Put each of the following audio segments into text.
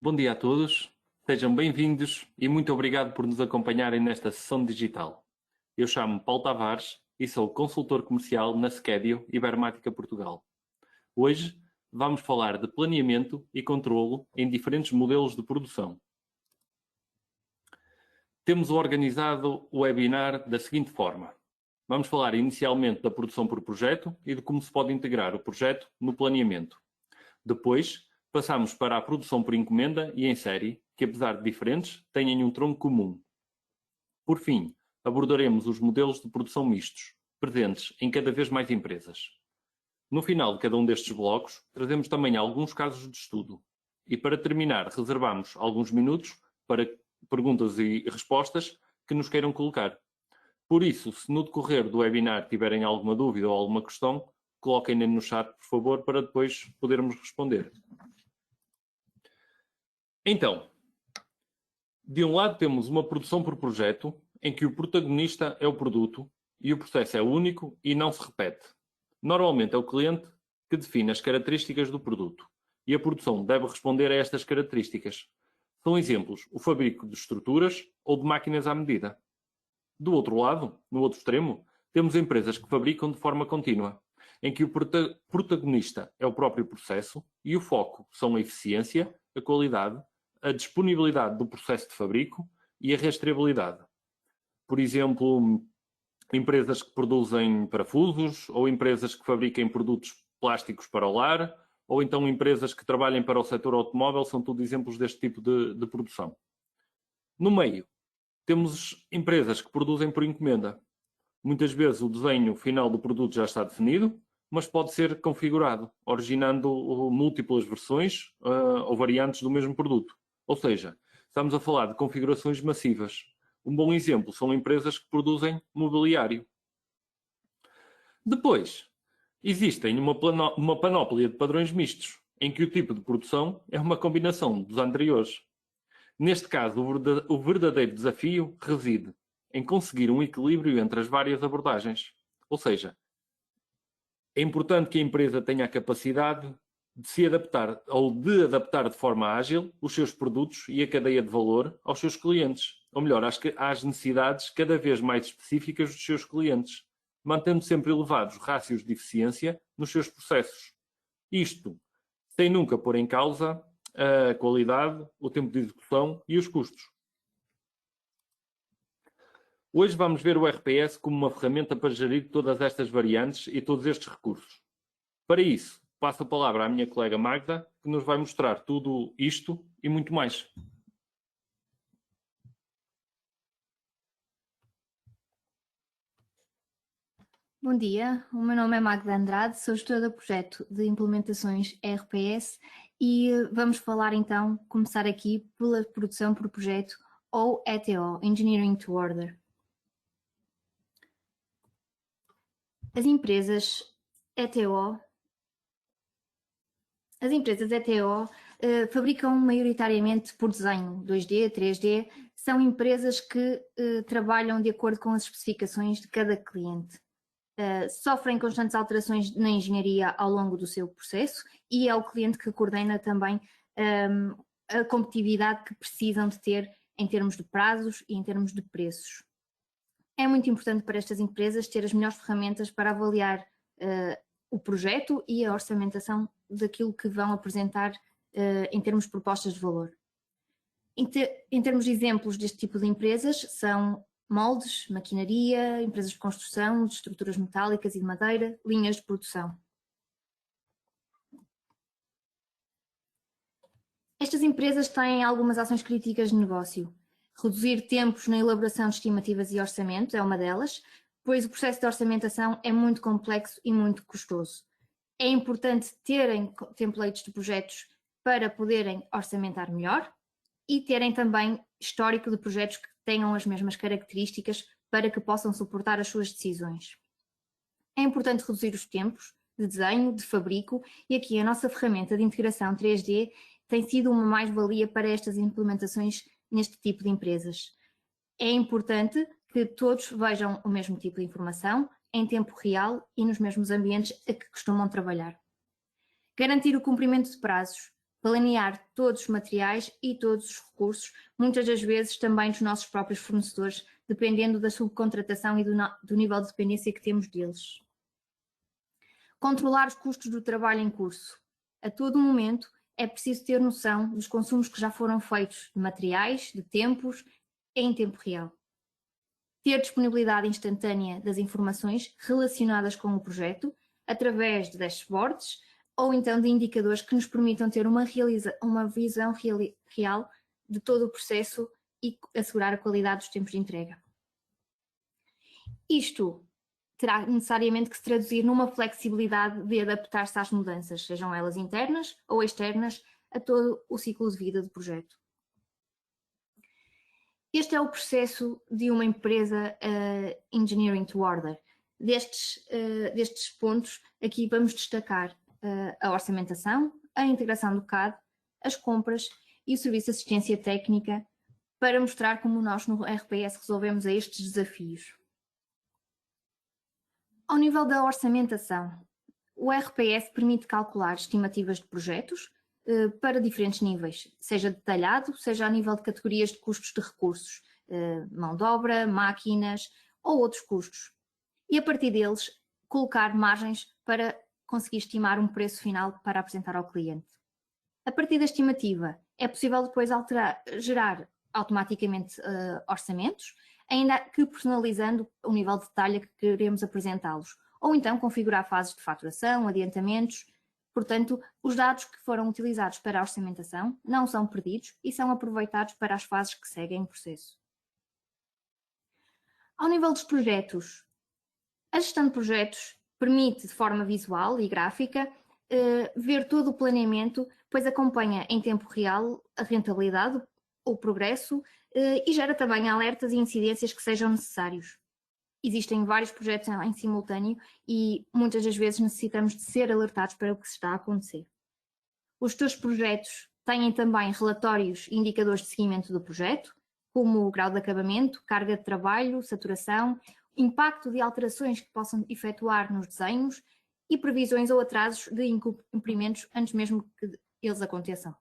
Bom dia a todos, sejam bem-vindos e muito obrigado por nos acompanharem nesta sessão digital. Eu chamo-me Paulo Tavares e sou consultor comercial na Skedio Ibermática Portugal. Hoje vamos falar de planeamento e controlo em diferentes modelos de produção. Temos organizado o webinar da seguinte forma. Vamos falar inicialmente da produção por projeto e de como se pode integrar o projeto no planeamento. Depois, passamos para a produção por encomenda e em série, que apesar de diferentes, têm um tronco comum. Por fim, abordaremos os modelos de produção mistos, presentes em cada vez mais empresas. No final de cada um destes blocos, trazemos também alguns casos de estudo. E para terminar, reservamos alguns minutos para perguntas e respostas que nos queiram colocar. Por isso, se no decorrer do webinar tiverem alguma dúvida ou alguma questão, coloquem-na no chat, por favor, para depois podermos responder. Então, de um lado temos uma produção por projeto, em que o protagonista é o produto e o processo é único e não se repete. Normalmente é o cliente que define as características do produto e a produção deve responder a estas características. São exemplos o fabrico de estruturas ou de máquinas à medida. Do outro lado, no outro extremo, temos empresas que fabricam de forma contínua, em que o protagonista é o próprio processo e o foco são a eficiência, a qualidade, a disponibilidade do processo de fabrico e a rastreabilidade. Por exemplo, empresas que produzem parafusos ou empresas que fabricam produtos plásticos para o lar ou então empresas que trabalhem para o setor automóvel são tudo exemplos deste tipo de produção. No meio, temos empresas que produzem por encomenda. Muitas vezes o desenho final do produto já está definido, mas pode ser configurado, originando múltiplas versões ou variantes do mesmo produto. Ou seja, estamos a falar de configurações massivas. Um bom exemplo são empresas que produzem mobiliário. Depois, existem uma panóplia de padrões mistos, em que o tipo de produção é uma combinação dos anteriores. Neste caso, o verdadeiro desafio reside em conseguir um equilíbrio entre as várias abordagens. Ou seja, é importante que a empresa tenha a capacidade de se adaptar ou de adaptar de forma ágil os seus produtos e a cadeia de valor aos seus clientes, ou melhor, às necessidades cada vez mais específicas dos seus clientes, mantendo sempre elevados rácios de eficiência nos seus processos. Isto sem nunca pôr em causa a qualidade, o tempo de execução e os custos. Hoje vamos ver o RPS como uma ferramenta para gerir todas estas variantes e todos estes recursos. Para isso, passo a palavra à minha colega Magda, que nos vai mostrar tudo isto e muito mais. Bom dia, o meu nome é Magda Andrade, sou gestora do projeto de implementações RPS e vamos falar então, começar aqui pela produção por projeto ou ETO, Engineering to Order. As empresas ETO fabricam maioritariamente por desenho 2D, 3D, são empresas que trabalham de acordo com as especificações de cada cliente. Sofrem constantes alterações na engenharia ao longo do seu processo e é o cliente que coordena também a competitividade que precisam de ter em termos de prazos e em termos de preços. É muito importante para estas empresas ter as melhores ferramentas para avaliar o projeto e a orçamentação daquilo que vão apresentar em termos de propostas de valor. Em termos de exemplos deste tipo de empresas são moldes, maquinaria, empresas de construção, de estruturas metálicas e de madeira, linhas de produção. Estas empresas têm algumas ações críticas de negócio. Reduzir tempos na elaboração de estimativas e orçamentos é uma delas, pois o processo de orçamentação é muito complexo e muito custoso. É importante terem templates de projetos para poderem orçamentar melhor e terem também histórico de projetos que tenham as mesmas características para que possam suportar as suas decisões. É importante reduzir os tempos de desenho, de fabrico e aqui a nossa ferramenta de integração 3D tem sido uma mais-valia para estas implementações neste tipo de empresas. É importante que todos vejam o mesmo tipo de informação em tempo real e nos mesmos ambientes a que costumam trabalhar. Garantir o cumprimento de prazos. planear todos os materiais e todos os recursos, muitas das vezes também dos nossos próprios fornecedores, dependendo da subcontratação e do nível de dependência que temos deles. Controlar os custos do trabalho em curso. A todo momento é preciso ter noção dos consumos que já foram feitos de materiais, de tempos, em tempo real. Ter disponibilidade instantânea das informações relacionadas com o projeto, através de dashboards ou então de indicadores que nos permitam ter uma visão real de todo o processo e assegurar a qualidade dos tempos de entrega. Isto terá necessariamente que se traduzir numa flexibilidade de adaptar-se às mudanças, sejam elas internas ou externas, a todo o ciclo de vida do projeto. Este é o processo de uma empresa Engineering to Order. Destes pontos, aqui vamos destacar a orçamentação, a integração do CAD, as compras e o serviço de assistência técnica para mostrar como nós no RPS resolvemos estes desafios. Ao nível da orçamentação, o RPS permite calcular estimativas de projetos para diferentes níveis, seja detalhado, seja a nível de categorias de custos de recursos, mão de obra, máquinas ou outros custos. E a partir deles, colocar margens para conseguir estimar um preço final para apresentar ao cliente. A partir da estimativa, é possível depois gerar automaticamente orçamentos, ainda que personalizando o nível de detalhe que queremos apresentá-los, ou então configurar fases de faturação, adiantamentos. Portanto, os dados que foram utilizados para a orçamentação não são perdidos e são aproveitados para as fases que seguem o processo. Ao nível dos projetos, a gestão de projetos permite, de forma visual e gráfica, ver todo o planeamento, pois acompanha em tempo real a rentabilidade, o progresso e gera também alertas e incidências que sejam necessários. Existem vários projetos em simultâneo e muitas das vezes necessitamos de ser alertados para o que se está a acontecer. Os teus projetos têm também relatórios e indicadores de seguimento do projeto, como o grau de acabamento, carga de trabalho, saturação, impacto de alterações que possam efetuar nos desenhos e previsões ou atrasos de cumprimentos antes mesmo que eles aconteçam.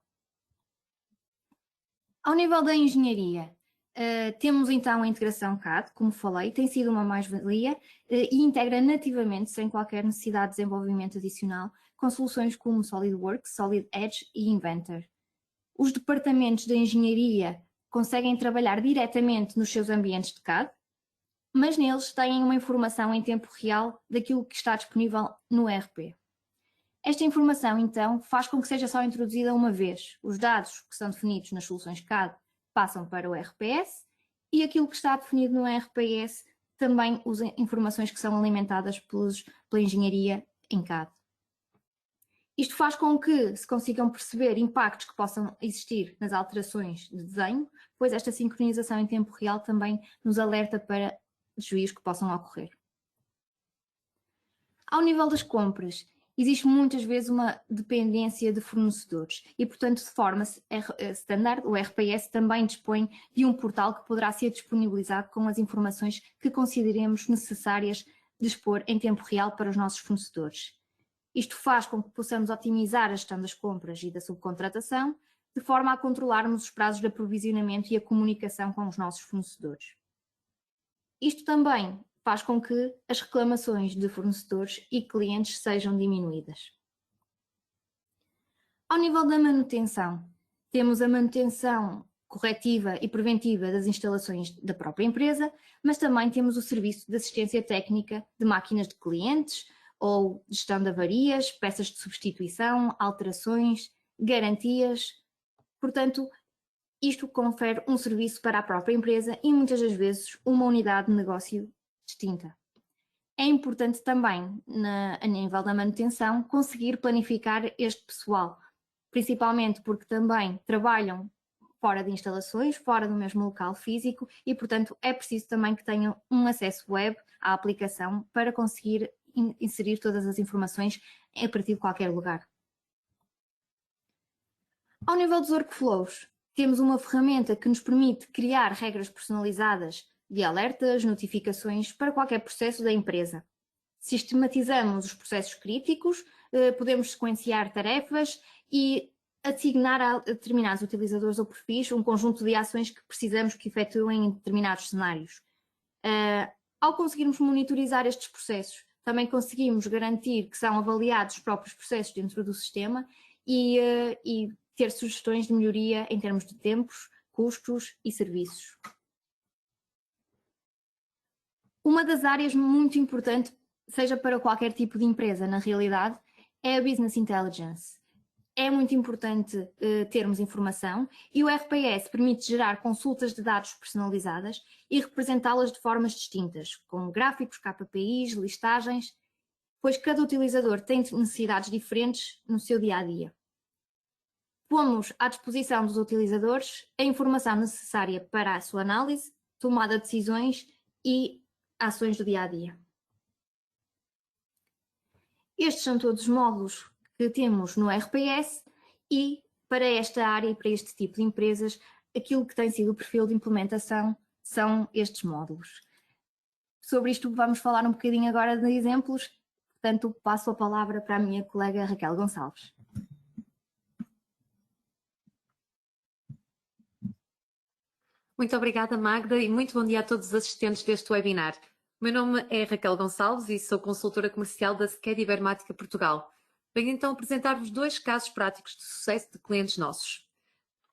Ao nível da engenharia, temos então a integração CAD, como falei, tem sido uma mais-valia e integra nativamente, sem qualquer necessidade de desenvolvimento adicional, com soluções como SolidWorks, Solid Edge e Inventor. Os departamentos de engenharia conseguem trabalhar diretamente nos seus ambientes de CAD, mas neles têm uma informação em tempo real daquilo que está disponível no ERP. Esta informação, então, faz com que seja só introduzida uma vez. Os dados que são definidos nas soluções CAD passam para o RPS e aquilo que está definido no RPS também usa informações que são alimentadas pela engenharia em CAD. Isto faz com que se consigam perceber impactos que possam existir nas alterações de desenho, pois esta sincronização em tempo real também nos alerta para desvios que possam ocorrer. Ao nível das compras, existe muitas vezes uma dependência de fornecedores e, portanto, de forma standard, o RPS também dispõe de um portal que poderá ser disponibilizado com as informações que consideremos necessárias de expor em tempo real para os nossos fornecedores. Isto faz com que possamos otimizar a gestão das compras e da subcontratação, de forma a controlarmos os prazos de aprovisionamento e a comunicação com os nossos fornecedores. Isto também faz com que as reclamações de fornecedores e clientes sejam diminuídas. Ao nível da manutenção, temos a manutenção corretiva e preventiva das instalações da própria empresa, mas também temos o serviço de assistência técnica de máquinas de clientes ou gestão de avarias, peças de substituição, alterações, garantias. Portanto, isto confere um serviço para a própria empresa e muitas das vezes uma unidade de negócio distinta. É importante também, a nível da manutenção, conseguir planificar este pessoal, principalmente porque também trabalham fora de instalações, fora do mesmo local físico e, portanto, é preciso também que tenham um acesso web à aplicação para conseguir inserir todas as informações a partir de qualquer lugar. Ao nível dos workflows, temos uma ferramenta que nos permite criar regras personalizadas de alertas, notificações para qualquer processo da empresa. Sistematizamos os processos críticos, podemos sequenciar tarefas e assignar a determinados utilizadores ou perfis um conjunto de ações que precisamos que efetuem em determinados cenários. Ao conseguirmos monitorizar estes processos, também conseguimos garantir que são avaliados os próprios processos dentro do sistema e ter sugestões de melhoria em termos de tempos, custos e serviços. Uma das áreas muito importante, seja para qualquer tipo de empresa, na realidade, é a Business Intelligence. É muito importante termos informação e o RPS permite gerar consultas de dados personalizadas e representá-las de formas distintas, com gráficos, KPIs, listagens, pois cada utilizador tem necessidades diferentes no seu dia-a-dia. Pomos à disposição dos utilizadores a informação necessária para a sua análise, tomada de decisões e ações do dia-a-dia. Estes são todos os módulos que temos no RPS e para esta área e para este tipo de empresas, aquilo que tem sido o perfil de implementação são estes módulos. Sobre isto vamos falar um bocadinho agora de exemplos, portanto passo a palavra para a minha colega Raquel Gonçalves. Muito obrigada, Magda, e muito bom dia a todos os assistentes deste webinar. O meu nome é Raquel Gonçalves e sou consultora comercial da Sked Ibermática Portugal. Venho então apresentar-vos 2 casos práticos de sucesso de clientes nossos.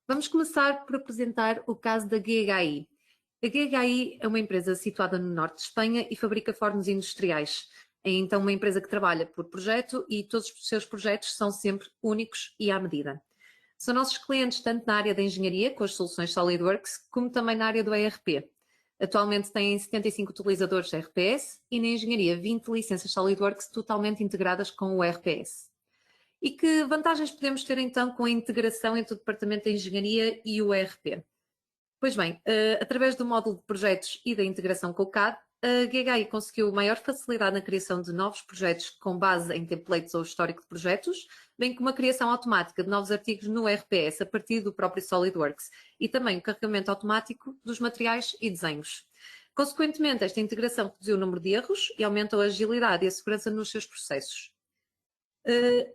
Vamos começar por apresentar o caso da GHI. A GHI é uma empresa situada no norte de Espanha e fabrica fornos industriais. É então uma empresa que trabalha por projeto e todos os seus projetos são sempre únicos e à medida. São nossos clientes tanto na área da engenharia, com as soluções SolidWorks, como também na área do ERP. Atualmente têm 75 utilizadores de RPS e na engenharia 20 licenças SolidWorks totalmente integradas com o RPS. E que vantagens podemos ter então com a integração entre o Departamento de Engenharia e o ERP? Pois bem, através do módulo de projetos e da integração com o CAD, a GHI conseguiu maior facilidade na criação de novos projetos com base em templates ou histórico de projetos, bem como a criação automática de novos artigos no RPS a partir do próprio SolidWorks e também o carregamento automático dos materiais e desenhos. Consequentemente, esta integração reduziu o número de erros e aumentou a agilidade e a segurança nos seus processos.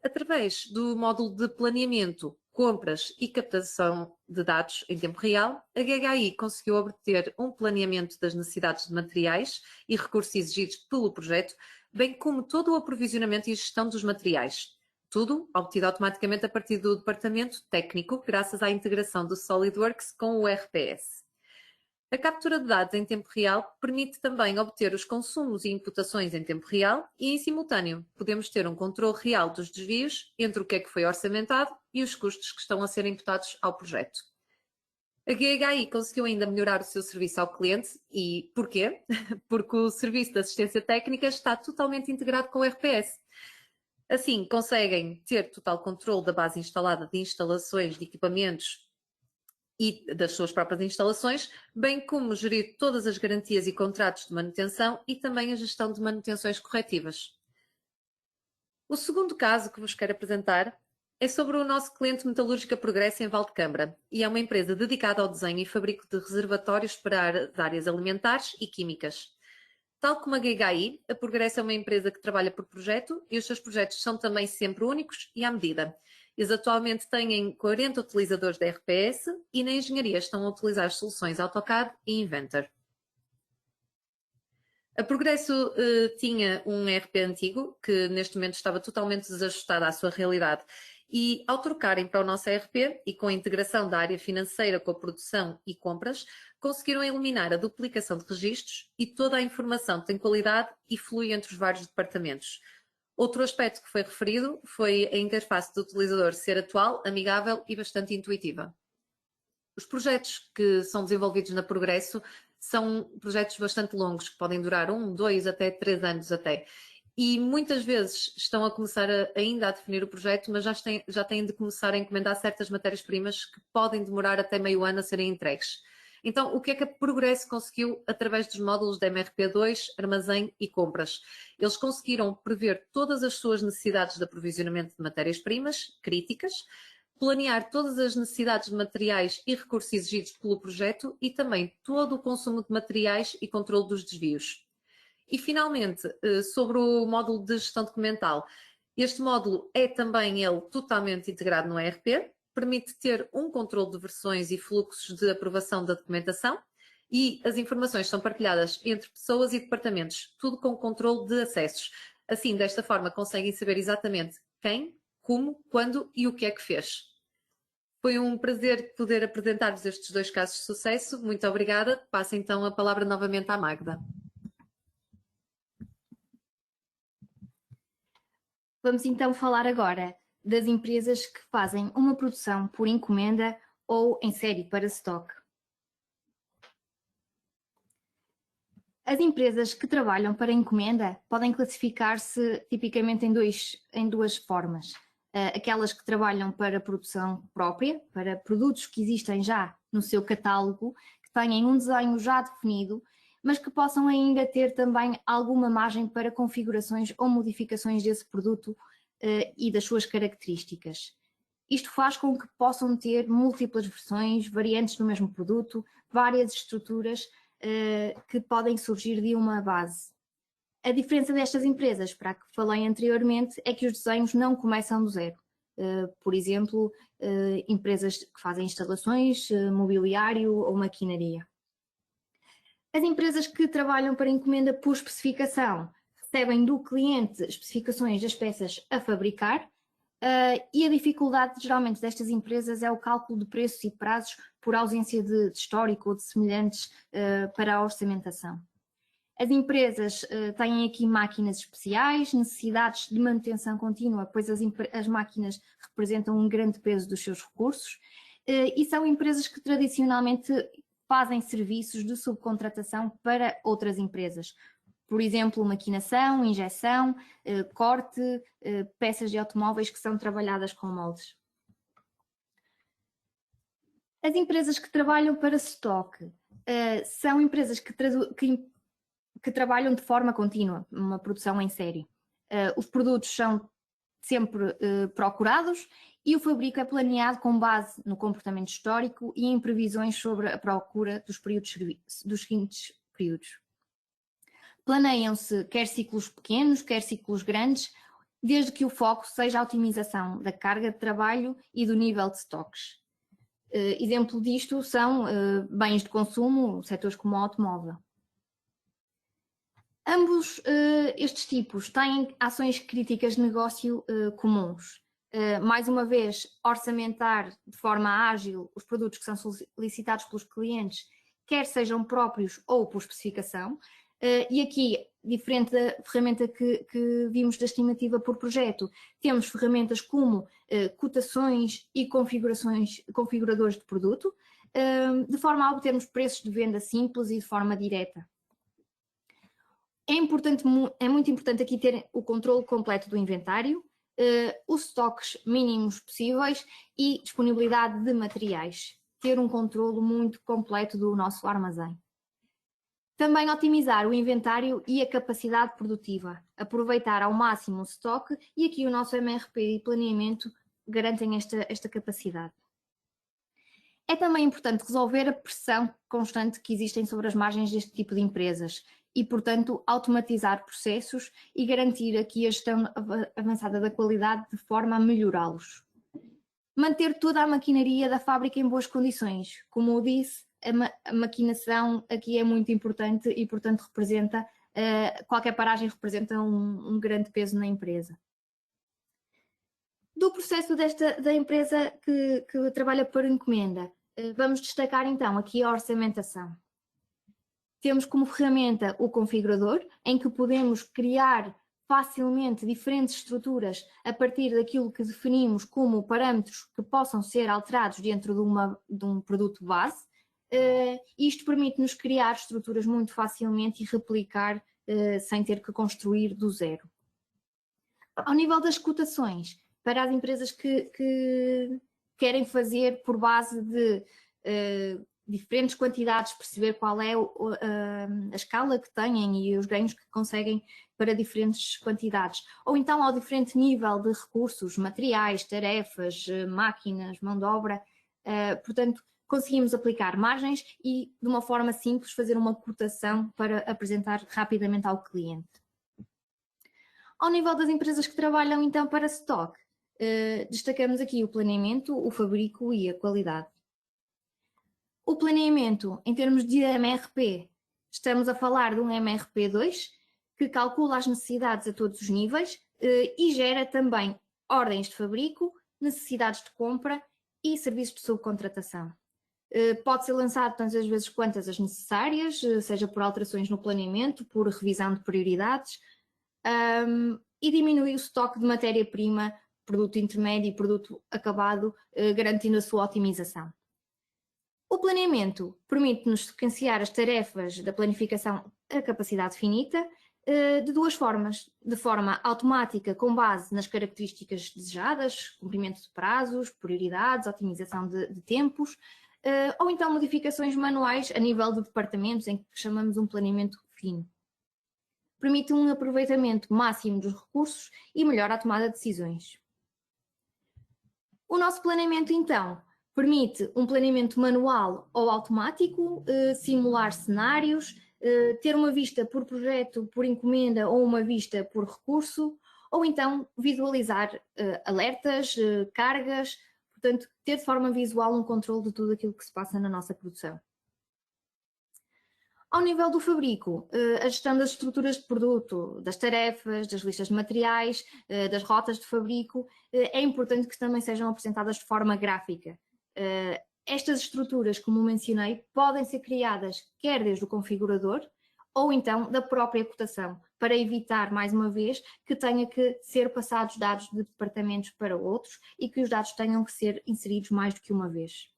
Através do módulo de planeamento, compras e captação de dados em tempo real, a GHI conseguiu obter um planeamento das necessidades de materiais e recursos exigidos pelo projeto, bem como todo o aprovisionamento e gestão dos materiais. Tudo obtido automaticamente a partir do departamento técnico, graças à integração do SolidWorks com o RPS. A captura de dados em tempo real permite também obter os consumos e imputações em tempo real e, em simultâneo, podemos ter um controle real dos desvios entre o que é que foi orçamentado e os custos que estão a ser imputados ao projeto. A GHI conseguiu ainda melhorar o seu serviço ao cliente e porquê? Porque o serviço de assistência técnica está totalmente integrado com o RPS. Assim, conseguem ter total controle da base instalada de instalações de equipamentos e das suas próprias instalações, bem como gerir todas as garantias e contratos de manutenção e também a gestão de manutenções corretivas. O segundo caso que vos quero apresentar é sobre o nosso cliente Metalúrgica Progresso em Valdecâmara e é uma empresa dedicada ao desenho e fabrico de reservatórios para as áreas alimentares e químicas. Tal como a GHI, a Progresso é uma empresa que trabalha por projeto e os seus projetos são também sempre únicos e à medida. Eles atualmente têm 40 utilizadores da RPS e na engenharia estão a utilizar as soluções AutoCAD e Inventor. A Progresso tinha um ERP antigo que neste momento estava totalmente desajustado à sua realidade e ao trocarem para o nosso ERP e com a integração da área financeira com a produção e compras, conseguiram eliminar a duplicação de registros e toda a informação tem qualidade e flui entre os vários departamentos. Outro aspecto que foi referido foi a interface do utilizador ser atual, amigável e bastante intuitiva. Os projetos que são desenvolvidos na Progresso são projetos bastante longos, que podem durar 1, 2, até 3 anos até. E muitas vezes estão a começar ainda a definir o projeto, mas já têm de começar a encomendar certas matérias-primas que podem demorar até meio ano a serem entregues. Então, o que é que a Progresso conseguiu através dos módulos da MRP2, armazém e compras? Eles conseguiram prever todas as suas necessidades de aprovisionamento de matérias-primas críticas, planear todas as necessidades de materiais e recursos exigidos pelo projeto e também todo o consumo de materiais e controle dos desvios. E, finalmente, sobre o módulo de gestão documental. Este módulo é também ele totalmente integrado no ERP, permite ter um controle de versões e fluxos de aprovação da documentação e as informações são partilhadas entre pessoas e departamentos, tudo com controle de acessos. Assim, desta forma, conseguem saber exatamente quem, como, quando e o que é que fez. Foi um prazer poder apresentar-vos estes 2 casos de sucesso. Muito obrigada. Passo então a palavra novamente à Magda. Vamos então falar agora das empresas que fazem uma produção por encomenda ou em série para stock. As empresas que trabalham para encomenda podem classificar-se tipicamente em duas formas. Aquelas que trabalham para produção própria, para produtos que existem já no seu catálogo, que tenham um desenho já definido, mas que possam ainda ter também alguma margem para configurações ou modificações desse produto e das suas características. Isto faz com que possam ter múltiplas versões, variantes do mesmo produto, várias estruturas que podem surgir de uma base. A diferença destas empresas, para a que falei anteriormente, é que os desenhos não começam do zero. Por exemplo, empresas que fazem instalações, mobiliário ou maquinaria. As empresas que trabalham para encomenda por especificação recebem do cliente especificações das peças a fabricar e a dificuldade geralmente destas empresas é o cálculo de preços e prazos por ausência de histórico ou de semelhantes para a orçamentação. As empresas têm aqui máquinas especiais, necessidades de manutenção contínua, pois as máquinas representam um grande peso dos seus recursos e são empresas que tradicionalmente fazem serviços de subcontratação para outras empresas. Por exemplo, maquinação, injeção, corte, peças de automóveis que são trabalhadas com moldes. As empresas que trabalham para stock são empresas que trabalham de forma contínua, uma produção em série. Os produtos são sempre procurados e o fabrico é planeado com base no comportamento histórico e em previsões sobre a procura dos seguintes períodos. Planeiam-se quer ciclos pequenos, quer ciclos grandes, desde que o foco seja a otimização da carga de trabalho e do nível de estoques. Exemplo disto são bens de consumo, setores como o automóvel. Ambos estes tipos têm ações críticas de negócio comuns. Mais uma vez, orçamentar de forma ágil os produtos que são solicitados pelos clientes, quer sejam próprios ou por especificação. E aqui, diferente da ferramenta que vimos da estimativa por projeto, temos ferramentas como cotações e configuradores de produto, de forma a obtermos preços de venda simples e de forma direta. É muito importante aqui ter o controle completo do inventário, os estoques mínimos possíveis e disponibilidade de materiais. Ter um controle muito completo do nosso armazém. Também otimizar o inventário e a capacidade produtiva, aproveitar ao máximo o estoque e aqui o nosso MRP e planeamento garantem esta capacidade. É também importante resolver a pressão constante que existem sobre as margens deste tipo de empresas e, portanto, automatizar processos e garantir aqui a gestão avançada da qualidade de forma a melhorá-los. Manter toda a maquinaria da fábrica em boas condições. Como eu disse, a maquinação aqui é muito importante e, portanto, qualquer paragem representa um grande peso na empresa. Do processo da empresa que trabalha por encomenda, vamos destacar então aqui a orçamentação. Temos como ferramenta o configurador, em que podemos criar facilmente diferentes estruturas a partir daquilo que definimos como parâmetros que possam ser alterados dentro de um produto base. Isto permite-nos criar estruturas muito facilmente e replicar sem ter que construir do zero. Ao nível das cotações, para as empresas que querem fazer por base de diferentes quantidades, perceber qual é a escala que têm e os ganhos que conseguem para diferentes quantidades, ou então ao diferente nível de recursos, materiais, tarefas, máquinas, mão de obra, portanto, conseguimos aplicar margens e, de uma forma simples, fazer uma cotação para apresentar rapidamente ao cliente. Ao nível das empresas que trabalham, então, para stock, Destacamos aqui o planeamento, o fabrico e a qualidade. O planeamento, em termos de MRP, estamos a falar de um MRP2 que calcula as necessidades a todos os níveis e gera também ordens de fabrico, necessidades de compra e serviços de subcontratação. Pode ser lançado tantas vezes quantas as necessárias, seja por alterações no planeamento, por revisão de prioridades, e diminui o estoque de matéria-prima, produto intermédio e produto acabado, garantindo a sua otimização. O planeamento permite-nos sequenciar as tarefas da planificação a capacidade finita de duas formas. De forma automática, com base nas características desejadas, cumprimento de prazos, prioridades, otimização de tempos, ou então modificações manuais a nível de departamentos, em que chamamos um planeamento fino. Permite um aproveitamento máximo dos recursos e melhora a tomada de decisões. O nosso planeamento, então, permite um planeamento manual ou automático, simular cenários, ter uma vista por projeto, por encomenda ou uma vista por recurso, ou então visualizar alertas, cargas, portanto, ter de forma visual um controle de tudo aquilo que se passa na nossa produção. Ao nível do fabrico, a gestão das estruturas de produto, das tarefas, das listas de materiais, das rotas de fabrico, é importante que também sejam apresentadas de forma gráfica. Estas estruturas, como mencionei, podem ser criadas quer desde o configurador ou então da própria cotação, para evitar, mais uma vez, que tenha que ser passados dados de departamentos para outros e que os dados tenham que ser inseridos mais do que uma vez.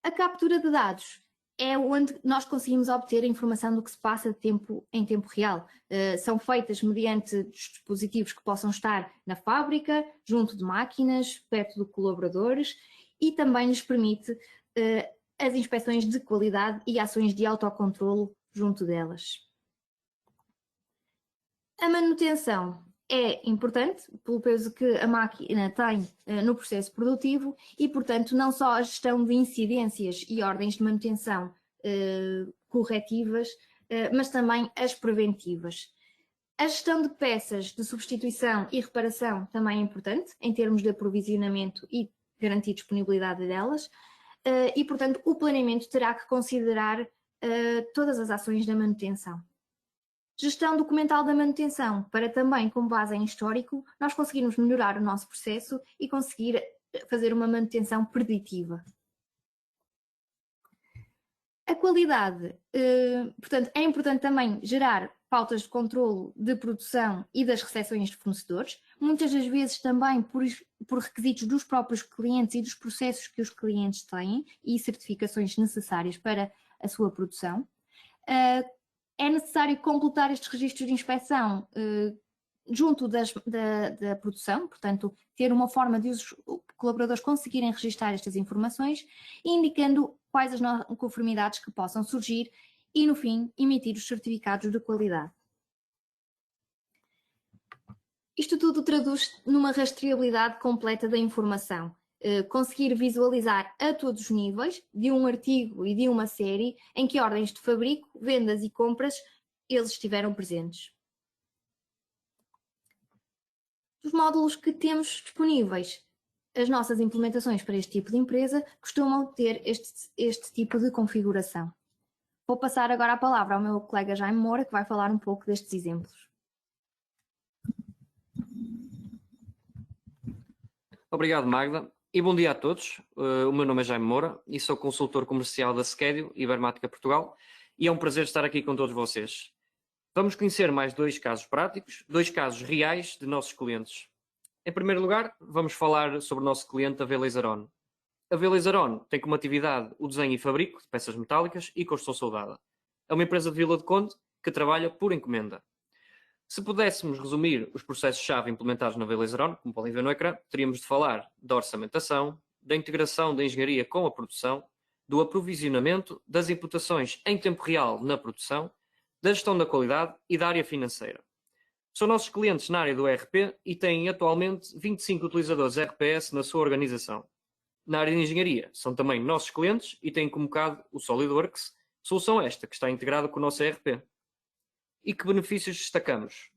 A captura de dados é onde nós conseguimos obter a informação do que se passa em tempo real. São feitas mediante dispositivos que possam estar na fábrica, junto de máquinas, perto de colaboradores, e também nos permite as inspeções de qualidade e ações de autocontrolo junto delas. A manutenção é importante pelo peso que a máquina tem no processo produtivo e, portanto, não só a gestão de incidências e ordens de manutenção corretivas, mas também as preventivas. A gestão de peças de substituição e reparação também é importante, em termos de aprovisionamento e garantir disponibilidade delas, e, portanto, o planeamento terá que considerar todas as ações da manutenção. Gestão documental da manutenção, para também, com base em histórico, nós conseguirmos melhorar o nosso processo e conseguir fazer uma manutenção preditiva. A qualidade, portanto, é importante também gerar pautas de controlo de produção e das recepções de fornecedores, muitas das vezes também por requisitos dos próprios clientes e dos processos que os clientes têm e certificações necessárias para a sua produção. É necessário completar estes registros de inspeção junto da produção, portanto, ter uma forma de os colaboradores conseguirem registrar estas informações, indicando quais as não conformidades que possam surgir e, no fim, emitir os certificados de qualidade. Isto tudo traduz numa rastreabilidade completa da informação. Conseguir visualizar a todos os níveis de um artigo e de uma série em que ordens de fabrico, vendas e compras eles estiveram presentes. Os módulos que temos disponíveis, as nossas implementações para este tipo de empresa costumam ter este tipo de configuração. Vou passar agora a palavra ao meu colega Jaime Moura, que vai falar um pouco destes exemplos. Obrigado, Magda. E bom dia a todos. O meu nome é Jaime Moura e sou consultor comercial da Skedio Ibermática Portugal e é um prazer estar aqui com todos vocês. Vamos conhecer mais dois casos práticos, dois casos reais de nossos clientes. Em primeiro lugar, vamos falar sobre o nosso cliente, a Velazaron. A Velazaron tem como atividade o desenho e fabrico de peças metálicas e construção soldada. É uma empresa de Vila de Conde que trabalha por encomenda. Se pudéssemos resumir os processos-chave implementados na Velazaron, como podem ver no ecrã, teríamos de falar da orçamentação, da integração da engenharia com a produção, do aprovisionamento, das imputações em tempo real na produção, da gestão da qualidade e da área financeira. São nossos clientes na área do ERP e têm atualmente 25 utilizadores RPS na sua organização. Na área de engenharia, são também nossos clientes e têm como CAD o SolidWorks, solução esta que está integrada com o nosso ERP. E que benefícios destacamos?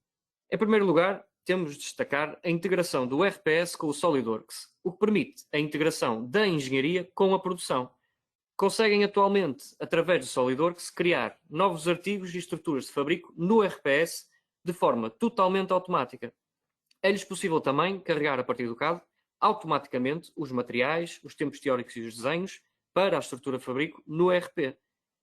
Em primeiro lugar, temos de destacar a integração do RPS com o SolidWorks, o que permite a integração da engenharia com a produção. Conseguem atualmente, através do SolidWorks, criar novos artigos e estruturas de fabrico no RPS de forma totalmente automática. É-lhes possível também carregar a partir do CAD automaticamente os materiais, os tempos teóricos e os desenhos para a estrutura de fabrico no ERP.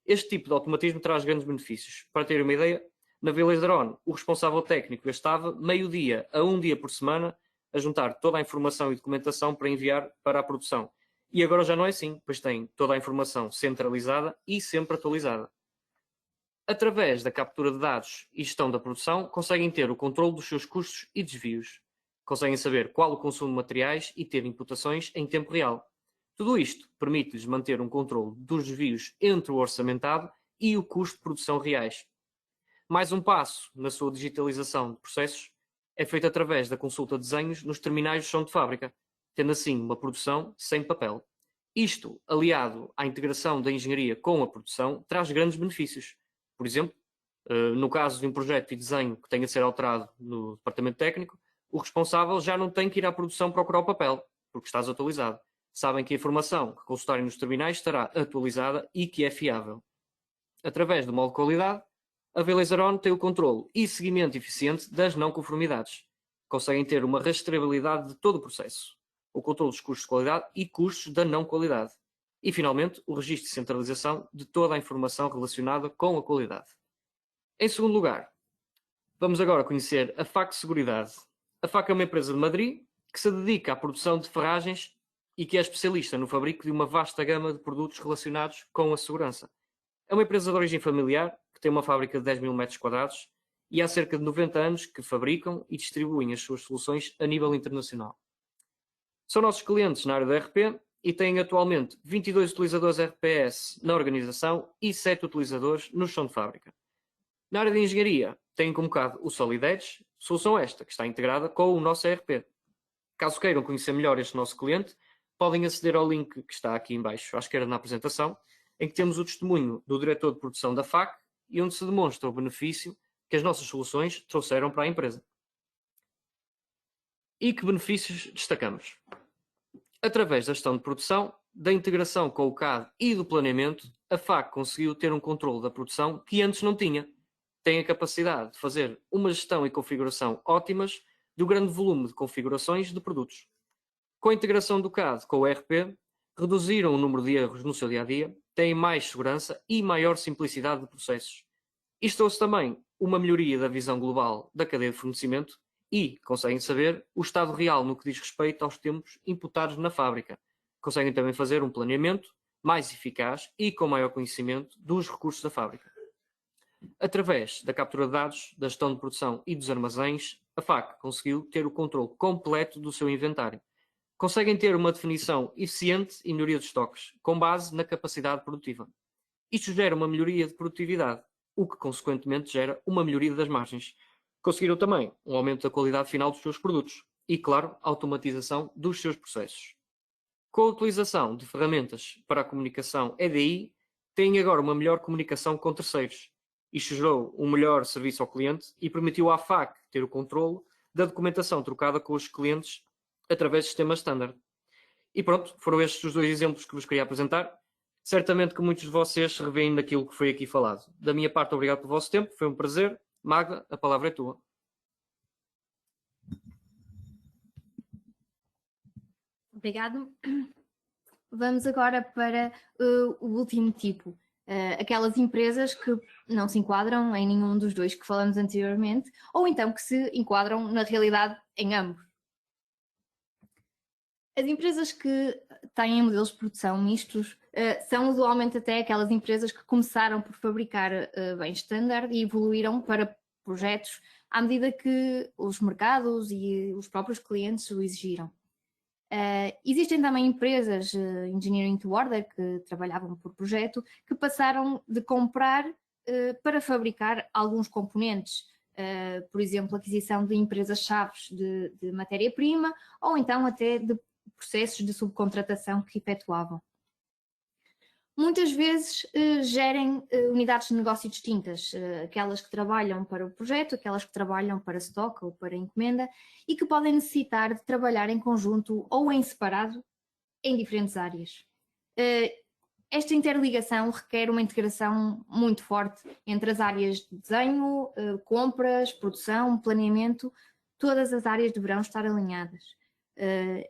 Este tipo de automatismo traz grandes benefícios. Para ter uma ideia, na VLaserOn, o responsável técnico gastava meio-dia a um dia por semana a juntar toda a informação e documentação para enviar para a produção. E agora já não é assim, pois tem toda a informação centralizada e sempre atualizada. Através da captura de dados e gestão da produção, conseguem ter o controle dos seus custos e desvios. Conseguem saber qual o consumo de materiais e ter imputações em tempo real. Tudo isto permite-lhes manter um controle dos desvios entre o orçamentado e o custo de produção reais. Mais um passo na sua digitalização de processos é feito através da consulta de desenhos nos terminais de chão de fábrica, tendo assim uma produção sem papel. Isto, aliado à integração da engenharia com a produção, traz grandes benefícios. Por exemplo, no caso de um projeto e desenho que tenha de ser alterado no departamento técnico, o responsável já não tem que ir à produção procurar o papel, porque está desatualizado. Sabem que a informação que consultarem nos terminais estará atualizada e que é fiável. Através do modo de qualidade, a VLaserOn tem o controle e seguimento eficiente das não conformidades. Conseguem ter uma rastreabilidade de todo o processo, o controle dos custos de qualidade e custos da não qualidade. E, finalmente, o registro de centralização de toda a informação relacionada com a qualidade. Em segundo lugar, vamos agora conhecer a FAC Seguridade. A FAC é uma empresa de Madrid que se dedica à produção de ferragens e que é especialista no fabrico de uma vasta gama de produtos relacionados com a segurança. É uma empresa de origem familiar que tem uma fábrica de 10 mil metros quadrados e há cerca de 90 anos que fabricam e distribuem as suas soluções a nível internacional. São nossos clientes na área do ERP e têm atualmente 22 utilizadores RPS na organização e 7 utilizadores no chão de fábrica. Na área de engenharia, têm como CAD o Solid Edge, solução esta que está integrada com o nosso ERP. Caso queiram conhecer melhor este nosso cliente, podem aceder ao link que está aqui em baixo à esquerda na apresentação, em que temos o testemunho do diretor de produção da FAC e onde se demonstra o benefício que as nossas soluções trouxeram para a empresa. E que benefícios destacamos? Através da gestão de produção, da integração com o CAD e do planeamento, a FAC conseguiu ter um controle da produção que antes não tinha. Tem a capacidade de fazer uma gestão e configuração ótimas do grande volume de configurações de produtos. Com a integração do CAD com o ERP, reduziram o número de erros no seu dia-a-dia, têm mais segurança e maior simplicidade de processos. Isto trouxe também uma melhoria da visão global da cadeia de fornecimento e conseguem saber o estado real no que diz respeito aos tempos imputados na fábrica. Conseguem também fazer um planeamento mais eficaz e com maior conhecimento dos recursos da fábrica. Através da captura de dados, da gestão de produção e dos armazéns, a FAC conseguiu ter o controle completo do seu inventário. Conseguem ter uma definição eficiente e melhoria de estoques, com base na capacidade produtiva. Isto gera uma melhoria de produtividade, o que consequentemente gera uma melhoria das margens. Conseguiram também um aumento da qualidade final dos seus produtos e, claro, a automatização dos seus processos. Com a utilização de ferramentas para a comunicação EDI, têm agora uma melhor comunicação com terceiros. Isto gerou um melhor serviço ao cliente e permitiu à FAC ter o controle da documentação trocada com os clientes através de sistemas standard. E pronto, foram estes os dois exemplos que vos queria apresentar. Certamente que muitos de vocês se revêem naquilo que foi aqui falado. Da minha parte, obrigado pelo vosso tempo, foi um prazer. Magda, a palavra é tua. Obrigado. Vamos agora para o último tipo. Aquelas empresas que não se enquadram em nenhum dos dois que falamos anteriormente, ou então que se enquadram na realidade em ambos. As empresas que têm modelos de produção mistos são usualmente até aquelas empresas que começaram por fabricar bens standard e evoluíram para projetos à medida que os mercados e os próprios clientes o exigiram. Existem também empresas engineering to order que trabalhavam por projeto que passaram de comprar para fabricar alguns componentes, por exemplo, aquisição de empresas-chaves de matéria-prima ou então até de processos de subcontratação que efetuavam. muitas vezes gerem unidades de negócio distintas, aquelas que trabalham para o projeto, aquelas que trabalham para stock ou para encomenda e que podem necessitar de trabalhar em conjunto ou em separado em diferentes áreas. Esta interligação requer uma integração muito forte entre as áreas de desenho, compras, produção, planeamento, todas as áreas deverão estar alinhadas.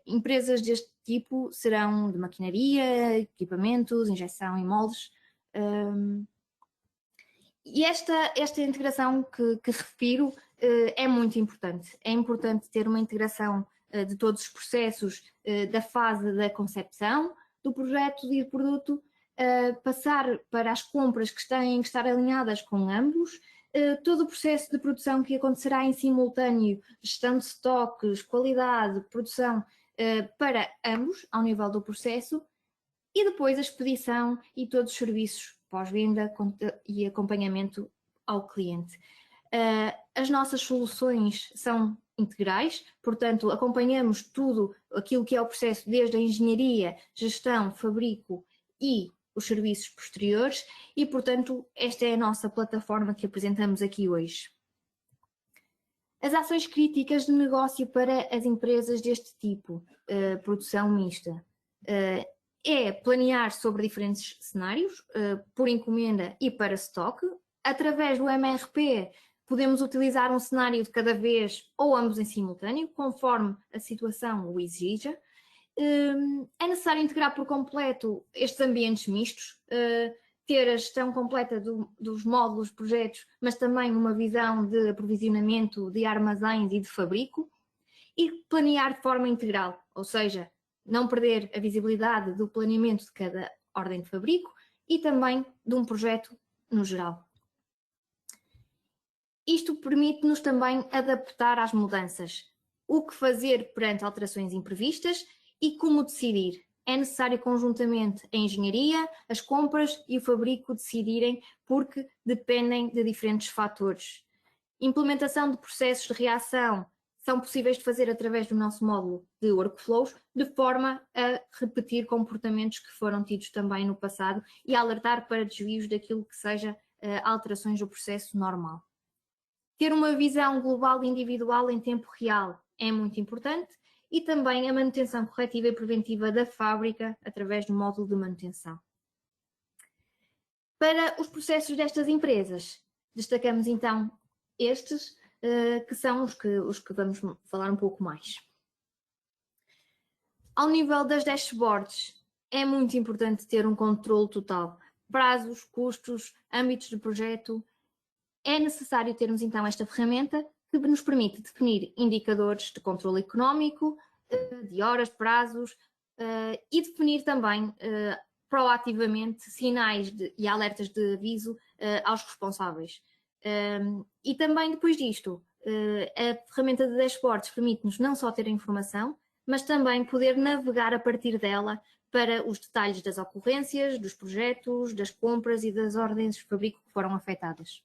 Empresas deste tipo serão de maquinaria, equipamentos, injeção em moldes. E esta integração que refiro é muito importante. É importante ter uma integração de todos os processos da fase da concepção do projeto e do produto, passar para as compras que têm que estar alinhadas com ambos, todo o processo de produção que acontecerá em simultâneo, gestão de estoques, qualidade, produção, para ambos, ao nível do processo, e depois a expedição e todos os serviços pós-venda e acompanhamento ao cliente. As nossas soluções são integrais, portanto, acompanhamos tudo aquilo que é o processo, desde a engenharia, gestão, fabrico e os serviços posteriores e, portanto, esta é a nossa plataforma que apresentamos aqui hoje. As ações críticas de negócio para as empresas deste tipo, produção mista, é planear sobre diferentes cenários, por encomenda e para stock. Através do MRP, podemos utilizar um cenário de cada vez ou ambos em simultâneo, conforme a situação o exija. É necessário integrar por completo estes ambientes mistos, ter a gestão completa dos módulos, projetos, mas também uma visão de aprovisionamento de armazéns e de fabrico e planear de forma integral, ou seja, não perder a visibilidade do planeamento de cada ordem de fabrico e também de um projeto no geral. Isto permite-nos também adaptar às mudanças, o que fazer perante alterações imprevistas e como decidir. É necessário conjuntamente a engenharia, as compras e o fabrico decidirem porque dependem de diferentes fatores. Implementação de processos de reação são possíveis de fazer através do nosso módulo de workflows, de forma a repetir comportamentos que foram tidos também no passado e a alertar para desvios daquilo que seja alterações do processo normal. Ter uma visão global e individual em tempo real é muito importante e também a manutenção corretiva e preventiva da fábrica através do módulo de manutenção. Para os processos destas empresas, destacamos então estes, que são os que vamos falar um pouco mais. Ao nível das dashboards, é muito importante ter um controle total. Prazos, custos, âmbitos de projeto. É necessário termos então esta ferramenta que nos permite definir indicadores de controle económico, de horas, prazos, e definir também proativamente sinais e alertas de aviso aos responsáveis. E também depois disto, a ferramenta de dashboards permite-nos não só ter a informação, mas também poder navegar a partir dela para os detalhes das ocorrências, dos projetos, das compras e das ordens de fabrico que foram afetadas.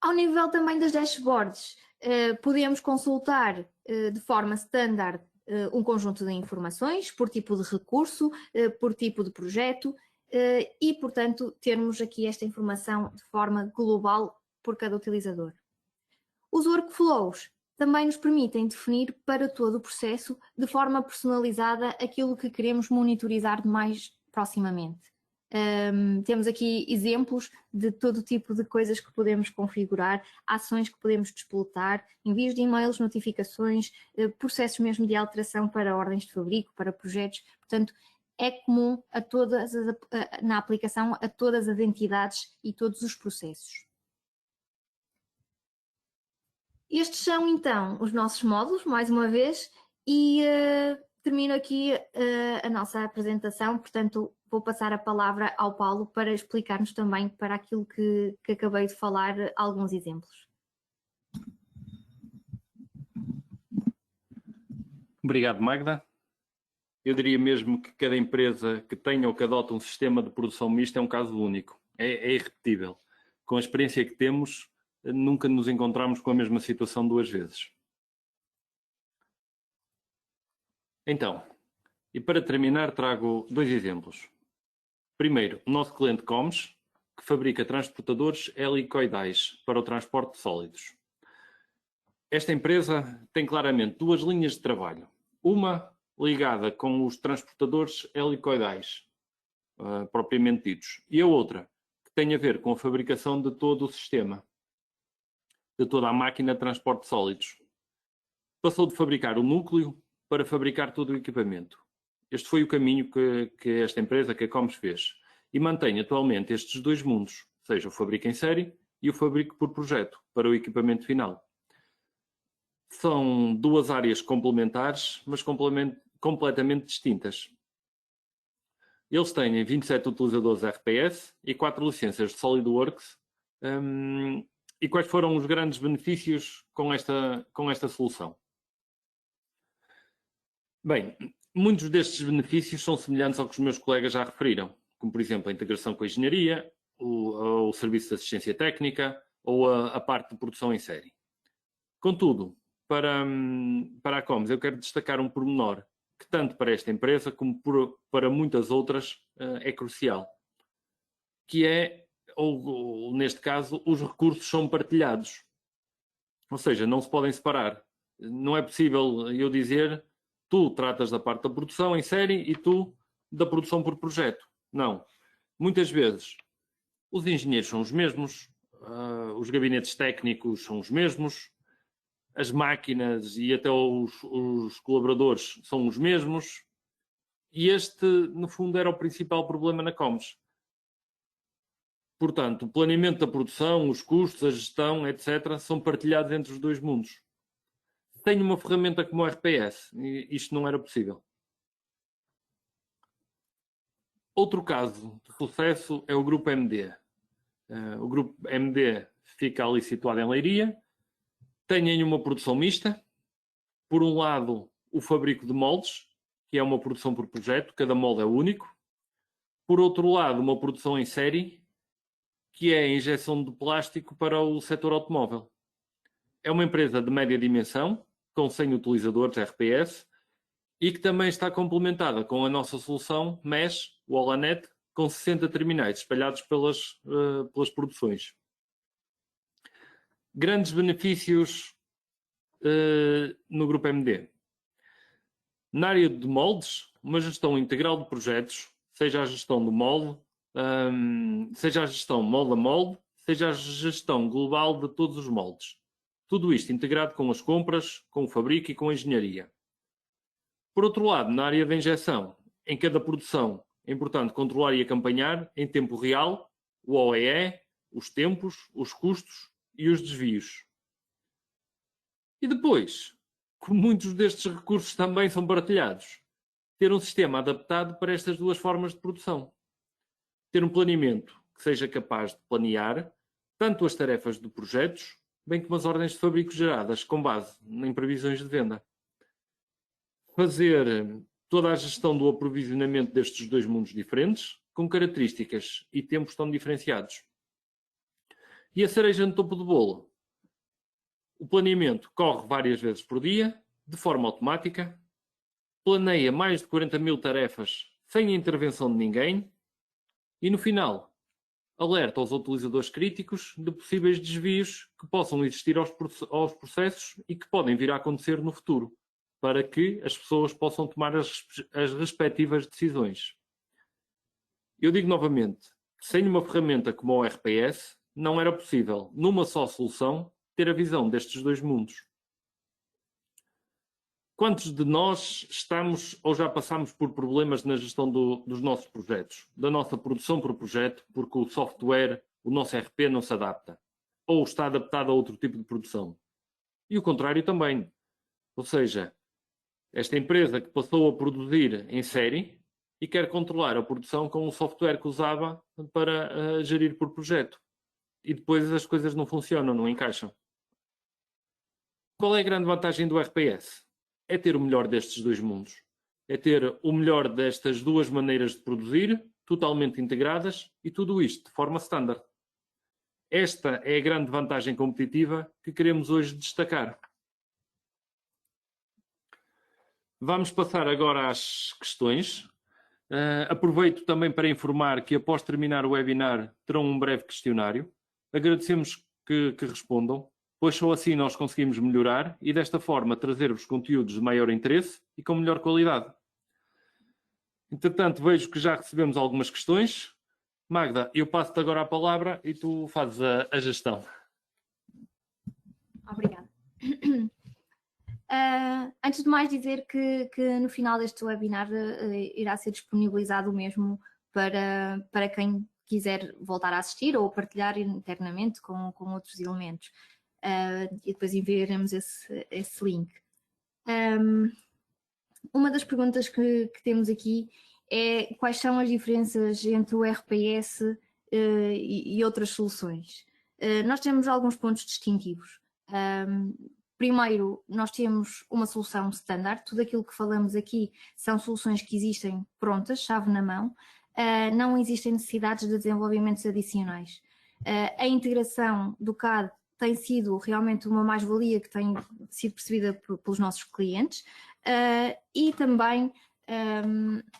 Ao nível também das dashboards, podemos consultar de forma standard um conjunto de informações por tipo de recurso, por tipo de projeto e, portanto, termos aqui esta informação de forma global por cada utilizador. Os workflows também nos permitem definir para todo o processo de forma personalizada aquilo que queremos monitorizar mais proximamente. Temos aqui exemplos de todo tipo de coisas que podemos configurar, ações que podemos desplotar, envios de e-mails, notificações, processos mesmo de alteração para ordens de fabrico, para projetos. Portanto, é comum na aplicação a todas as entidades e todos os processos. Estes são então os nossos módulos, mais uma vez, e termino aqui a nossa apresentação, portanto vou passar a palavra ao Paulo para explicar-nos também para aquilo que acabei de falar alguns exemplos. Obrigado, Magda. Eu diria mesmo que cada empresa que tenha ou que adota um sistema de produção mista é um caso único, é irrepetível. Com a experiência que temos, nunca nos encontramos com a mesma situação duas vezes. Então, E para terminar trago 2 exemplos. Primeiro, o nosso cliente Comes, que fabrica transportadores helicoidais para o transporte de sólidos. Esta empresa tem claramente 2 linhas de trabalho. Uma ligada com os transportadores helicoidais, propriamente ditos, e a outra que tem a ver com a fabricação de todo o sistema, de toda a máquina de transporte de sólidos. Passou de fabricar o núcleo para fabricar todo o equipamento. Este foi o caminho que esta empresa, que a Comes, fez. E mantém atualmente estes 2 mundos, seja o fabrico em série e o fabrico por projeto, para o equipamento final. São 2 áreas complementares, mas completamente distintas. Eles têm 27 utilizadores RPS e 4 licenças de SolidWorks. E quais foram os grandes benefícios com esta solução? Bem, muitos destes benefícios são semelhantes ao que os meus colegas já referiram, como por exemplo a integração com a engenharia, o serviço de assistência técnica ou a parte de produção em série. Contudo, para a Comes eu quero destacar um pormenor que tanto para esta empresa como para muitas outras é crucial, que é, ou neste caso, os recursos são partilhados. Ou seja, não se podem separar. Não é possível eu dizer tu tratas da parte da produção em série e tu da produção por projeto. Não. Muitas vezes os engenheiros são os mesmos, os gabinetes técnicos são os mesmos, as máquinas e até os colaboradores são os mesmos, e este, no fundo, era o principal problema na Comes. Portanto, o planeamento da produção, os custos, a gestão, etc., são partilhados entre os 2 mundos. Tenho uma ferramenta como o RPS, e isto não era possível. Outro caso de sucesso é o Grupo MD. O Grupo MD fica ali situado em Leiria, tem uma produção mista. Por um lado, o fabrico de moldes, que é uma produção por projeto, cada molde é único. Por outro lado, uma produção em série, que é a injeção de plástico para o setor automóvel. É uma empresa de média dimensão, com 100 utilizadores RPS, e que também está complementada com a nossa solução MES, o Holanet, com 60 terminais espalhados pelas produções. Grandes benefícios no Grupo MD. Na área de moldes, uma gestão integral de projetos, seja a gestão do molde, seja a gestão molde a molde, seja a gestão global de todos os moldes. Tudo isto integrado com as compras, com o fabrico e com a engenharia. Por outro lado, na área da injeção, em cada produção é importante controlar e acompanhar em tempo real o OEE, os tempos, os custos e os desvios. E depois, como muitos destes recursos também são partilhados, ter um sistema adaptado para estas 2 formas de produção. Ter um planeamento que seja capaz de planear tanto as tarefas de projetos, bem como as ordens de fabrico geradas com base em previsões de venda. Fazer toda a gestão do aprovisionamento destes 2 mundos diferentes, com características e tempos tão diferenciados. E a cereja no topo do bolo. O planeamento corre várias vezes por dia, de forma automática, planeia mais de 40.000 tarefas sem a intervenção de ninguém e, no final, alerta aos utilizadores críticos de possíveis desvios que possam existir aos processos e que podem vir a acontecer no futuro, para que as pessoas possam tomar as respectivas decisões. Eu digo novamente, sem uma ferramenta como o RPS, não era possível, numa só solução, ter a visão destes 2 mundos. Quantos de nós estamos ou já passamos por problemas na gestão dos nossos projetos, da nossa produção por projeto, porque o software, o nosso RP não se adapta, ou está adaptado a outro tipo de produção? E o contrário também. Ou seja, esta empresa que passou a produzir em série e quer controlar a produção com o software que usava para gerir por projeto. E depois as coisas não funcionam, não encaixam. Qual é a grande vantagem do RPS? É ter o melhor destes 2 mundos. É ter o melhor destas 2 maneiras de produzir, totalmente integradas, e tudo isto de forma standard. Esta é a grande vantagem competitiva que queremos hoje destacar. Vamos passar agora às questões. Aproveito também para informar que após terminar o webinar terão um breve questionário. Agradecemos que respondam, pois só assim nós conseguimos melhorar e desta forma trazer-vos conteúdos de maior interesse e com melhor qualidade. Entretanto, vejo que já recebemos algumas questões. Magda, eu passo-te agora a palavra e tu fazes a gestão. Obrigada. Antes de mais dizer que no final deste webinar irá ser disponibilizado o mesmo para quem quiser voltar a assistir ou partilhar internamente com outros elementos. E depois enviaremos esse link. Uma das perguntas que temos aqui é quais são as diferenças entre o RPS e outras soluções. Nós temos alguns pontos distintivos. Primeiro, nós temos uma solução standard, tudo aquilo que falamos aqui são soluções que existem prontas, chave na mão, não existem necessidades de desenvolvimentos adicionais. A integração do CAD tem sido realmente uma mais-valia que tem sido percebida pelos nossos clientes e também,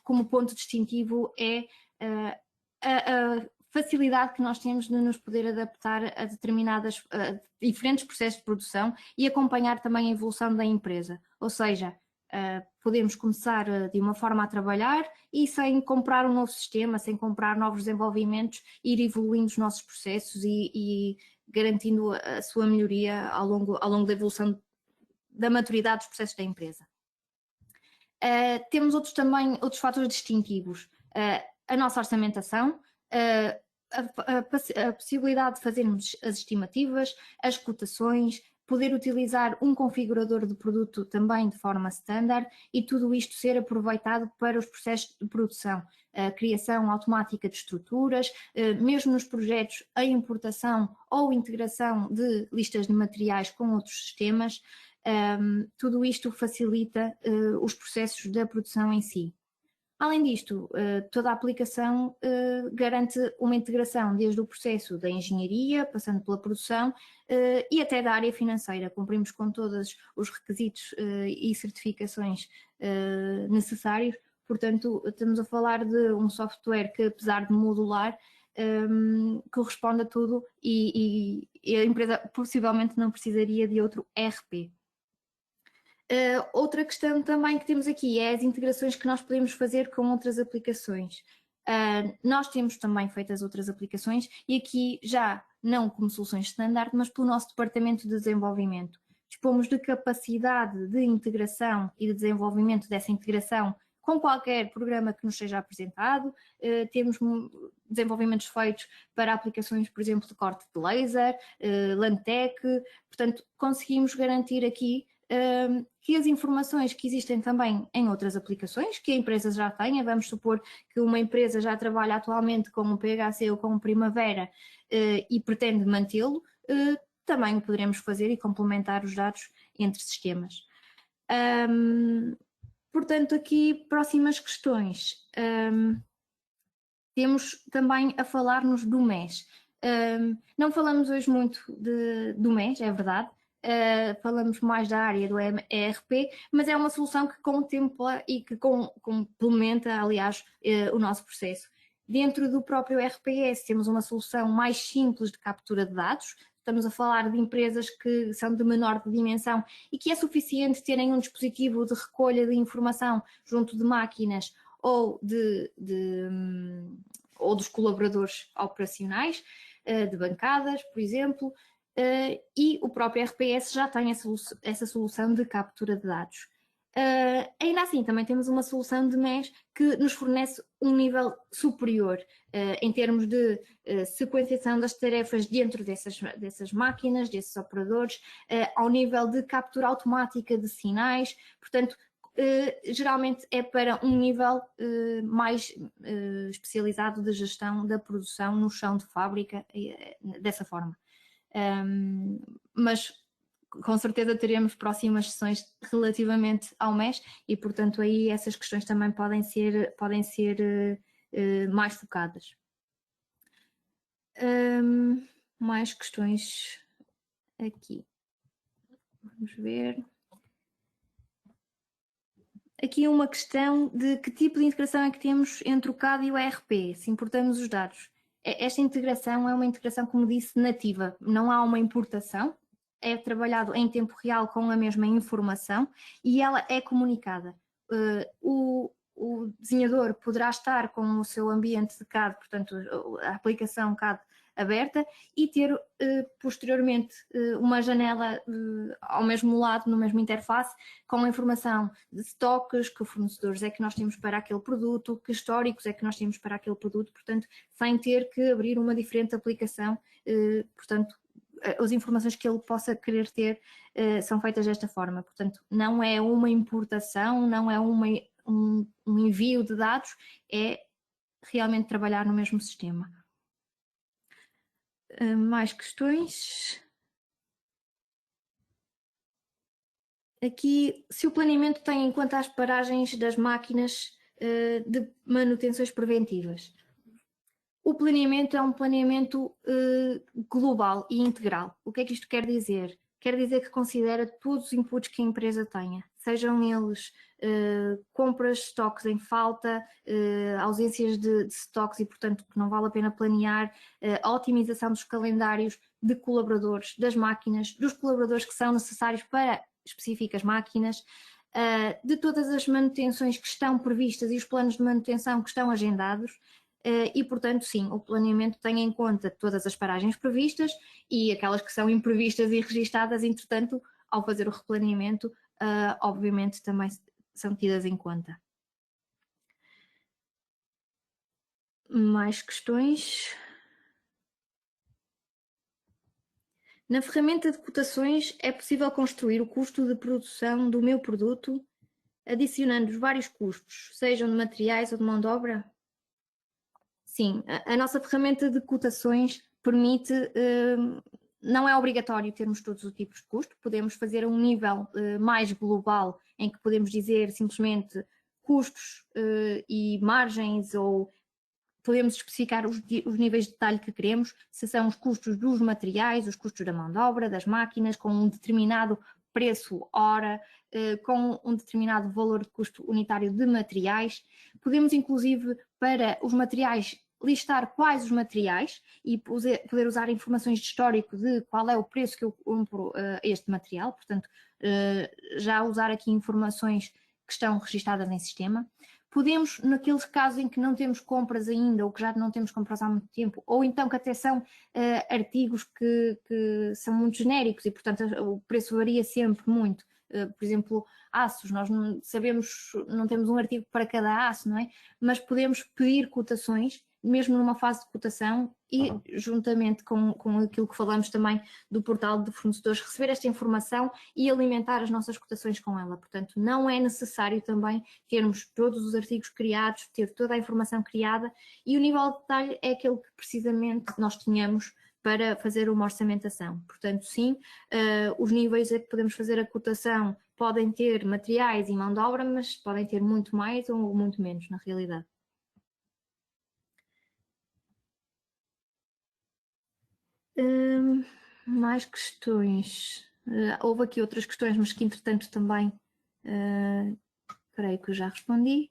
como ponto distintivo, é a facilidade que nós temos de nos poder adaptar a diferentes processos de produção e acompanhar também a evolução da empresa. Ou seja, podemos começar de uma forma a trabalhar e sem comprar um novo sistema, sem comprar novos desenvolvimentos, ir evoluindo os nossos processos e garantindo a sua melhoria ao longo da evolução da maturidade dos processos da empresa. Temos outros fatores distintivos. A nossa orçamentação, a possibilidade de fazermos as estimativas, as cotações, poder utilizar um configurador de produto também de forma standard e tudo isto ser aproveitado para os processos de produção, a criação automática de estruturas, mesmo nos projetos, a importação ou integração de listas de materiais com outros sistemas, tudo isto facilita os processos da produção em si. Além disto, toda a aplicação garante uma integração desde o processo da engenharia, passando pela produção e até da área financeira. Cumprimos com todos os requisitos e certificações necessários, portanto, estamos a falar de um software que, apesar de modular, corresponde a tudo e a empresa possivelmente não precisaria de outro ERP. Outra questão também que temos aqui é as integrações que nós podemos fazer com outras aplicações. Nós temos também feito as outras aplicações e aqui já não como soluções standard, mas pelo nosso departamento de desenvolvimento. Dispomos de capacidade de integração e de desenvolvimento dessa integração com qualquer programa que nos seja apresentado. Temos desenvolvimentos feitos para aplicações, por exemplo, de corte de laser, Lantec, portanto, conseguimos garantir aqui que as informações que existem também em outras aplicações, que a empresa já tenha, vamos supor que uma empresa já trabalha atualmente com um PHC ou com um Primavera e pretende mantê-lo, também o poderemos fazer e complementar os dados entre sistemas. Portanto, aqui, próximas questões. Temos também a falar-nos do MES. Não falamos hoje muito do MES, é verdade. Falamos mais da área do ERP, mas é uma solução que contempla e que complementa, aliás, o nosso processo. Dentro do próprio RPS temos uma solução mais simples de captura de dados. Estamos a falar de empresas que são de menor dimensão e que é suficiente terem um dispositivo de recolha de informação junto de máquinas ou ou dos colaboradores operacionais, de bancadas, por exemplo, e o próprio RPS já tem essa solução de captura de dados. Ainda assim, também temos uma solução de MES que nos fornece um nível superior em termos de sequenciação das tarefas dentro dessas máquinas, desses operadores, ao nível de captura automática de sinais, portanto, geralmente é para um nível mais especializado de gestão da produção no chão de fábrica, dessa forma. Mas com certeza teremos próximas sessões relativamente ao MES e, portanto, aí essas questões também podem ser mais focadas. Mais questões aqui. Vamos ver. aqui uma questão de que tipo de integração é que temos entre o CAD e o ERP, se importamos os dados. Esta integração é uma integração, como disse, nativa, não há uma importação, é trabalhado em tempo real com a mesma informação e ela é comunicada. O desenhador poderá estar com o seu ambiente de CAD, portanto, a aplicação CAD aberta e ter posteriormente uma janela ao mesmo lado, no mesmo interface, com a informação de estoques, que fornecedores é que nós temos para aquele produto, que históricos é que nós temos para aquele produto, portanto, sem ter que abrir uma diferente aplicação, portanto, as informações que ele possa querer ter são feitas desta forma, portanto, não é uma importação, não é um envio de dados, é realmente trabalhar no mesmo sistema. Mais questões? Aqui, se o planeamento tem em conta as paragens das máquinas de manutenções preventivas. O planeamento é um planeamento global e integral. O que é que isto quer dizer? Quer dizer que considera todos os inputs que a empresa tenha, sejam eles compras, estoques em falta, ausências de estoques e, portanto, que não vale a pena planear, a otimização dos calendários de colaboradores, das máquinas, dos colaboradores que são necessários para específicas máquinas, de todas as manutenções que estão previstas e os planos de manutenção que estão agendados. E, portanto, sim, o planeamento tem em conta todas as paragens previstas e aquelas que são imprevistas e registadas, entretanto, ao fazer o replaneamento, obviamente também são tidas em conta. Mais questões? Na ferramenta de cotações é possível construir o custo de produção do meu produto adicionando os vários custos, sejam de materiais ou de mão de obra? Sim, a nossa ferramenta de cotações permite, não é obrigatório termos todos os tipos de custo, podemos fazer um nível mais global em que podemos dizer simplesmente custos e margens, ou podemos especificar os níveis de detalhe que queremos, se são os custos dos materiais, os custos da mão de obra, das máquinas, com um determinado preço hora, com um determinado valor de custo unitário de materiais. Podemos, inclusive, para os materiais, listar quais os materiais e poder usar informações de histórico de qual é o preço que eu compro este material, portanto, já usar aqui informações que estão registadas em sistema. Podemos, naqueles casos em que não temos compras ainda, ou que já não temos compras há muito tempo, ou então que até são artigos que são muito genéricos e, portanto, o preço varia sempre muito. Por exemplo, aços, nós não sabemos, não temos um artigo para cada aço, não é? Mas podemos pedir cotações, mesmo numa fase de cotação e juntamente com aquilo que falamos também do portal de fornecedores, receber esta informação e alimentar as nossas cotações com ela. Portanto, não é necessário também termos todos os artigos criados, ter toda a informação criada, e o nível de detalhe é aquele que precisamente nós tínhamos para fazer uma orçamentação. Portanto, sim, os níveis a que podemos fazer a cotação podem ter materiais e mão de obra, mas podem ter muito mais ou muito menos, na realidade. Mais questões? Houve aqui outras questões, mas que entretanto também creio que eu já respondi.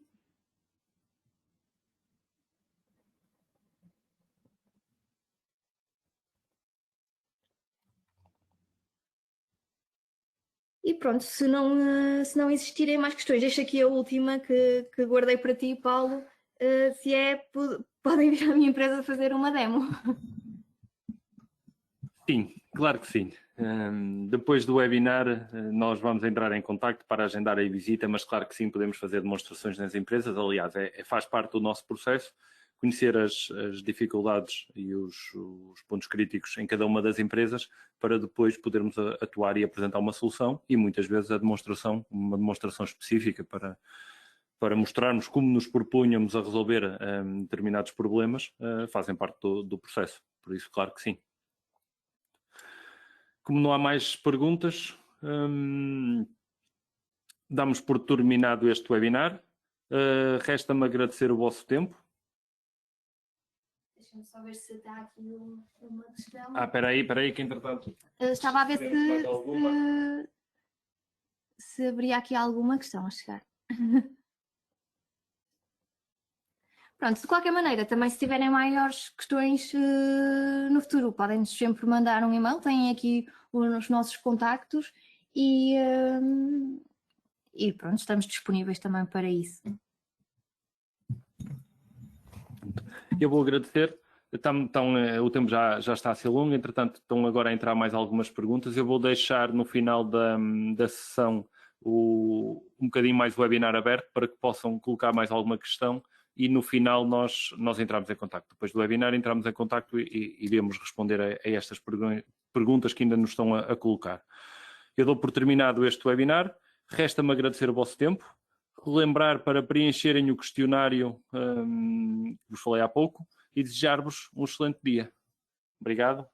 E pronto, se não existirem mais questões, deixo aqui a última que guardei para ti, Paulo, se podem vir à minha empresa fazer uma demo. Sim, claro que sim. Depois do webinar, nós vamos entrar em contacto para agendar a visita, mas claro que sim, podemos fazer demonstrações nas empresas. Aliás, faz parte do nosso processo conhecer as dificuldades e os pontos críticos em cada uma das empresas para depois podermos atuar e apresentar uma solução, e muitas vezes uma demonstração específica para mostrarmos como nos propunhamos a resolver determinados problemas, fazem parte do processo. Por isso, claro que sim. Como não há mais perguntas, damos por terminado este webinar. Resta-me agradecer o vosso tempo. Deixa-me só ver se está aqui uma questão. Espera aí, que entretanto... Estava a ver se haveria aqui alguma questão a chegar. Pronto, de qualquer maneira, também se tiverem maiores questões no futuro, podem-nos sempre mandar um e-mail, têm aqui os nossos contactos e pronto, estamos disponíveis também para isso. Eu vou agradecer. O tempo já está a ser longo, entretanto estão agora a entrar mais algumas perguntas. Eu vou deixar no final da sessão um bocadinho mais o webinar aberto para que possam colocar mais alguma questão e no final nós entramos em contacto. Depois do webinar entramos em contacto e iremos responder a estas perguntas que ainda nos estão a colocar. Eu dou por terminado este webinar. Resta-me agradecer o vosso tempo, relembrar para preencherem o questionário que vos falei há pouco e desejar-vos um excelente dia. Obrigado